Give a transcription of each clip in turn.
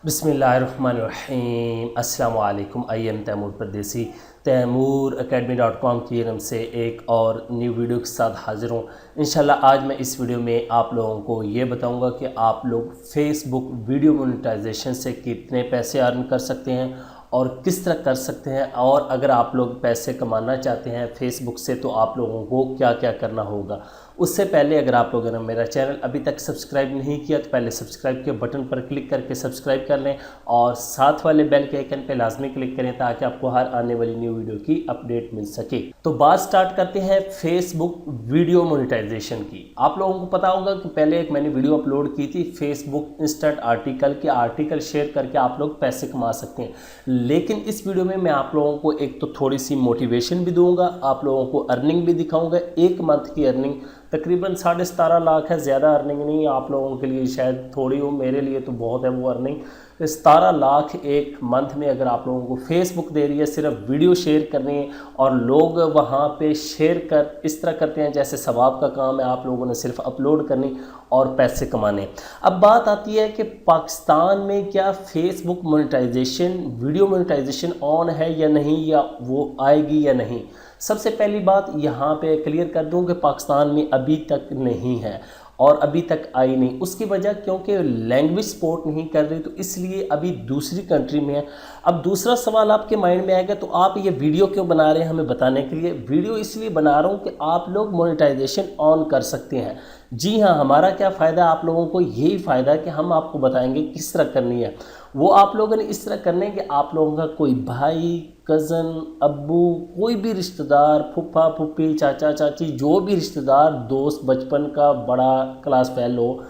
बिस्मिल्लाहिर्रहमानिर्रहीम अस्सलाम वालेकुम। आई एम तैमूर परदेसी तैमूर academy.com की तरफ से एक और न्यू वीडियो के साथ हाज़िर हूँ। इंशाल्लाह आज मैं इस वीडियो में आप लोगों को ये बताऊंगा कि आप लोग फेसबुक वीडियो मोनेटाइजेशन से कितने पैसे अर्न कर सकते हैं और किस तरह कर सकते हैं, और अगर आप लोग पैसे कमाना चाहते हैं फेसबुक से तो आप लोगों को क्या क्या करना होगा। उससे पहले अगर आप लोगों ने मेरा चैनल अभी तक सब्सक्राइब नहीं किया तो पहले सब्सक्राइब के बटन पर क्लिक करके सब्सक्राइब कर लें और साथ वाले बेल के आइकन पे लाजमी क्लिक करें ताकि आपको हर आने वाली न्यू वीडियो की अपडेट मिल सके। तो बात स्टार्ट करते हैं फेसबुक वीडियो मोनेटाइजेशन की। आप लोगों को पता होगा कि पहले एक मैंने वीडियो अपलोड की थी फेसबुक इंस्टेंट आर्टिकल के, आर्टिकल शेयर करके आप लोग पैसे कमा सकते हैं। लेकिन इस वीडियो में मैं आप लोगों को एक तो थोड़ी सी मोटिवेशन भी दूंगा, आप लोगों को अर्निंग भी दिखाऊंगा। एक मंथ की अर्निंग तकरीबन 17.5 लाख है, ज़्यादा अर्निंग नहीं है, आप लोगों के लिए शायद थोड़ी हो, मेरे लिए तो बहुत है वो अर्निंग। 17 लाख एक मंथ में अगर आप लोगों को फेसबुक दे रही है, सिर्फ वीडियो शेयर करनी है और लोग वहाँ पे शेयर कर इस तरह करते हैं जैसे सवाब का काम है, आप लोगों ने सिर्फ अपलोड करनी और पैसे कमाने। अब बात आती है कि पाकिस्तान में क्या Facebook monetization, video monetization on है या नहीं, या वो आएगी या नहीं। सबसे पहली बात यहाँ पे क्लियर कर दूँ कि पाकिस्तान में अभी तक नहीं है और अभी तक आई नहीं। उसकी वजह क्योंकि लैंग्वेज सपोर्ट नहीं कर रही, तो इसलिए अभी दूसरी कंट्री में है। अब दूसरा सवाल आपके माइंड में आएगा, तो आप ये वीडियो क्यों बना रहे हैं हमें बताने के लिए। वीडियो इसलिए बना रहा हूँ कि आप लोग मोनेटाइजेशन ऑन कर सकते हैं। जी हाँ, हमारा क्या फ़ायदा है, आप लोगों को यही फ़ायदा है कि हम आपको बताएंगे किस तरह करनी है। वो आप लोगों ने इस तरह करने हैं कि आप लोगों का कोई भाई, कज़न, अब्बू, कोई भी रिश्तेदार, फूफा फूफी, चाचा चाची, जो भी रिश्तेदार, दोस्त, बचपन का बड़ा क्लास फेलो,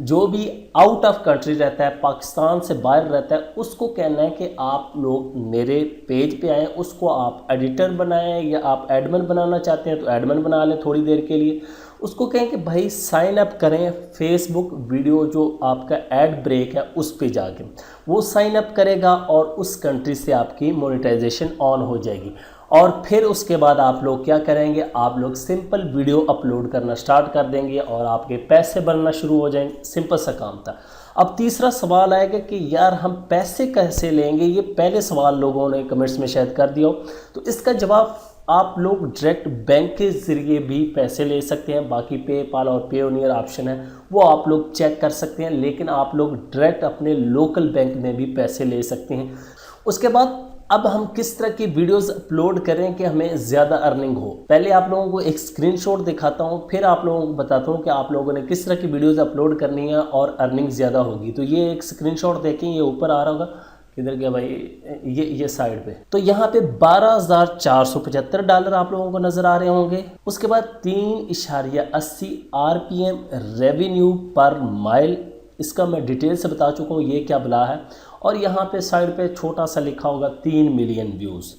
जो भी आउट ऑफ कंट्री रहता है, पाकिस्तान से बाहर रहता है, उसको कहना है कि आप लोग मेरे पेज पे आएँ। उसको आप एडिटर बनाएं या आप एडमिन बनाना चाहते हैं तो एडमिन बना लें थोड़ी देर के लिए। उसको कहें कि भाई साइन अप करें फेसबुक वीडियो, जो आपका एड ब्रेक है उस पे जाके वो साइन अप करेगा और उस कंट्री से आपकी मोनेटाइजेशन ऑन हो जाएगी। और फिर उसके बाद आप लोग क्या करेंगे, आप लोग सिंपल वीडियो अपलोड करना स्टार्ट कर देंगे और आपके पैसे बनना शुरू हो जाएंगे। सिंपल सा काम था। अब तीसरा सवाल आएगा कि यार हम पैसे कैसे लेंगे, ये पहले सवाल लोगों ने कमेंट्स में शायद कर दिया हो, तो इसका जवाब आप लोग डायरेक्ट बैंक के ज़रिए भी पैसे ले सकते हैं। बाकी पेपाल और पेयोनियर ऑप्शन है वो आप लोग चेक कर सकते हैं, लेकिन आप लोग डायरेक्ट अपने लोकल बैंक में भी पैसे ले सकते हैं। उसके बाद अब हम किस तरह की वीडियोस अपलोड करें कि हमें ज़्यादा अर्निंग हो। पहले आप लोगों को एक स्क्रीनशॉट दिखाता हूं, फिर आप लोगों को बताता हूं कि आप लोगों ने किस तरह की वीडियोस अपलोड करनी है और अर्निंग ज़्यादा होगी। तो ये एक स्क्रीनशॉट देखें, ये ऊपर आ रहा होगा, किधर गया भाई, ये साइड पे। तो यहाँ पे $12,475 आप लोगों को नज़र आ रहे होंगे। उसके बाद 3.80 RPM रेवेन्यू पर माइल, इसका मैं डिटेल से बता चुका हूँ ये क्या बला है। और यहाँ पे साइड पे छोटा सा लिखा होगा 3 मिलियन व्यूज़।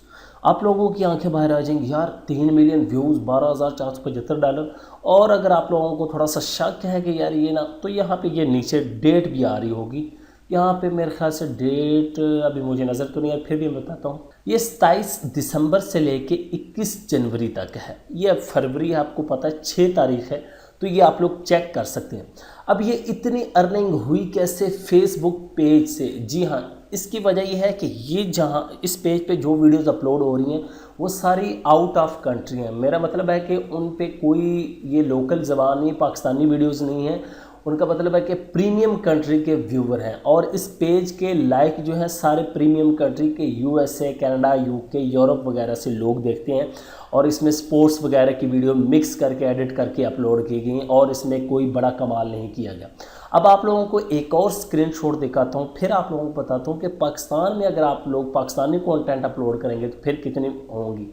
आप लोगों की आंखें बाहर आ जाएंगी, यार 3 मिलियन व्यूज़, $12,475। और अगर आप लोगों को थोड़ा सा शक है कि यार ये ना, तो यहाँ पे ये नीचे डेट भी आ रही होगी। यहाँ पे मेरे ख्याल से डेट अभी मुझे नज़र तो नहीं है, फिर भी मैं बताता हूँ। ये 27 दिसंबर से लेके 21 जनवरी तक है। ये फरवरी आपको पता है 6 तारीख है, तो ये आप लोग चेक कर सकते हैं। अब ये इतनी अर्निंग हुई कैसे फेसबुक पेज से। जी हाँ, इसकी वजह यह है कि ये जहाँ इस पेज पे जो वीडियोस अपलोड हो रही हैं वो सारी आउट ऑफ कंट्री हैं। मेरा मतलब है कि उन पे कोई ये लोकल ज़बानी पाकिस्तानी वीडियोस नहीं है, उनका मतलब है कि प्रीमियम कंट्री के व्यूवर हैं। और इस पेज के लाइक जो है सारे प्रीमियम कंट्री के, USA, कनाडा, UK, यूरोप वगैरह से लोग देखते हैं। और इसमें स्पोर्ट्स वगैरह की वीडियो मिक्स करके एडिट करके अपलोड की गई और इसमें कोई बड़ा कमाल नहीं किया गया। अब आप लोगों को एक और स्क्रीनशॉट दिखाता हूँ, फिर आप लोगों को बताता हूँ कि पाकिस्तान में अगर आप लोग पाकिस्तानी कंटेंट अपलोड करेंगे तो फिर कितनी होंगी।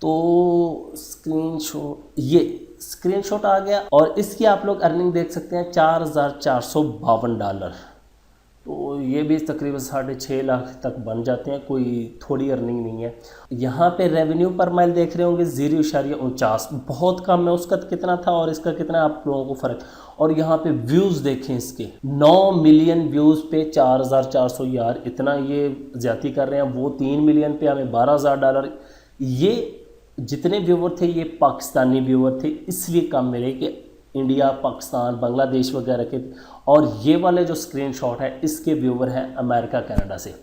तो ये स्क्रीनशॉट आ गया और इसकी आप लोग अर्निंग देख सकते हैं $4,452। तो ये भी तकरीबन 6.5 लाख तक बन जाते हैं, कोई थोड़ी अर्निंग नहीं है। यहाँ पे रेवेन्यू पर माइल देख रहे होंगे 0.49, बहुत कम है। उसका कितना था और इसका कितना, आप लोगों को फ़र्क। और यहाँ पे व्यूज़ देखें इसके, 9 मिलियन व्यूज़ पे 4,400। यार इतना ये ज़्यादा कर रहे हैं। वो 3 मिलियन पे हमें $12,000। ये जितने व्यूवर थे ये पाकिस्तानी व्यूवर थे, इसलिए कम मिले कि इंडिया, पाकिस्तान, बांग्लादेश वगैरह के, और ये वाले जो स्क्रीनशॉट है इसके व्यूवर हैं अमेरिका, कनाडा से।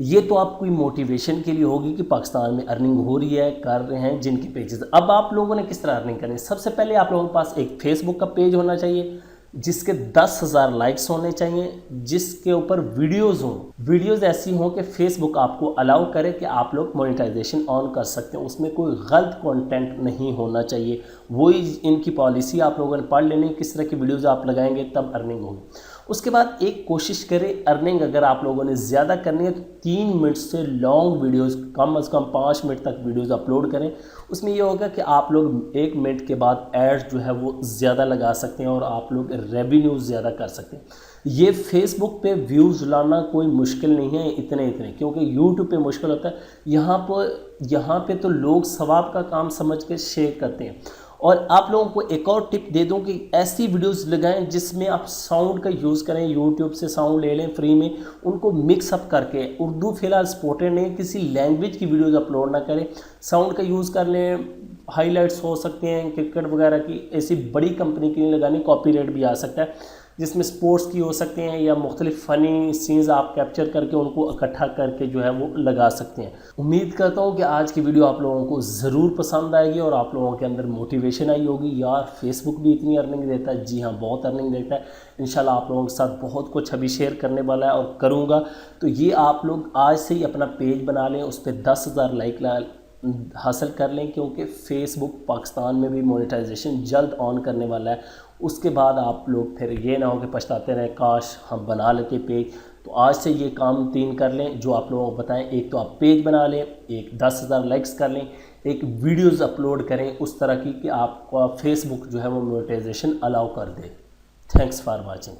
ये तो आपकी मोटिवेशन के लिए होगी कि पाकिस्तान में अर्निंग हो रही है, कर रहे हैं जिनके पेजेस। अब आप लोगों ने किस तरह अर्निंग करनी है? सबसे पहले आप लोगों के पास एक फेसबुक का पेज होना चाहिए जिसके 10,000 लाइक्स होने चाहिए, जिसके ऊपर वीडियोस हों, वीडियोस ऐसी हों कि फेसबुक आपको अलाउ करे कि आप लोग मोनेटाइजेशन ऑन कर सकते हैं। उसमें कोई गलत कंटेंट नहीं होना चाहिए। वही इनकी पॉलिसी आप लोगों ने पढ़ लेनी, किस तरह की वीडियोस आप लगाएंगे तब अर्निंग होगी। उसके बाद एक कोशिश करें, अर्निंग अगर आप लोगों ने ज़्यादा करनी है तो 3 मिनट से लॉन्ग वीडियोस, कम से कम 5 मिनट तक वीडियोस अपलोड करें। उसमें ये होगा कि आप लोग 1 मिनट के बाद एड्स जो है वो ज़्यादा लगा सकते हैं और आप लोग रेवेन्यू ज़्यादा कर सकते हैं। ये फेसबुक पे व्यूज़ लाना कोई मुश्किल नहीं है इतने, क्योंकि यूट्यूब पे मुश्किल होता है। यहाँ पे तो लोग सवाब का काम समझ के शेयर करते हैं। और आप लोगों को एक और टिप दे दूं कि ऐसी वीडियोस लगाएं जिसमें आप साउंड का यूज़ करें। यूट्यूब से साउंड ले लें फ्री में, उनको मिक्स अप करके, उर्दू फिलहाल सपोर्टेड नहीं, किसी लैंग्वेज की वीडियोस अपलोड ना करें, साउंड का यूज़ कर लें। हाईलाइट्स हो सकते हैं क्रिकेट वगैरह की, ऐसी बड़ी कंपनी की नहीं लगानी, कॉपीराइट भी आ सकता है। जिसमें स्पोर्ट्स की हो सकते हैं या मुख्तलिफ फ़नी सीन्स आप कैप्चर करके उनको इकट्ठा करके जो है वो लगा सकते हैं। उम्मीद करता हूँ कि आज की वीडियो आप लोगों को ज़रूर पसंद आएगी और आप लोगों के अंदर मोटिवेशन आई होगी। यार फेसबुक भी इतनी अर्निंग देता है, जी हाँ बहुत अर्निंग देता है। इंशाल्लाह आप लोगों के साथ बहुत कुछ अभी शेयर करने वाला है और करूँगा। तो ये आप लोग आज से ही अपना पेज बना लें, उस पर 10,000 लाइक हासिल कर लें, क्योंकि फ़ेसबुक पाकिस्तान में भी मोनेटाइजेशन जल्द ऑन करने वाला है। उसके बाद आप लोग फिर ये ना हो कि पछताते रहें काश हम बना लेते पेज। तो आज से ये काम 3 कर लें जो आप लोगों को बताएं। एक तो आप पेज बना लें, एक 10,000 लाइक्स कर लें, एक वीडियोज़ अपलोड करें उस तरह की कि आपका फेसबुक जो है वो मोनेटाइजेशन अलाउ कर दे। Thanks for watching.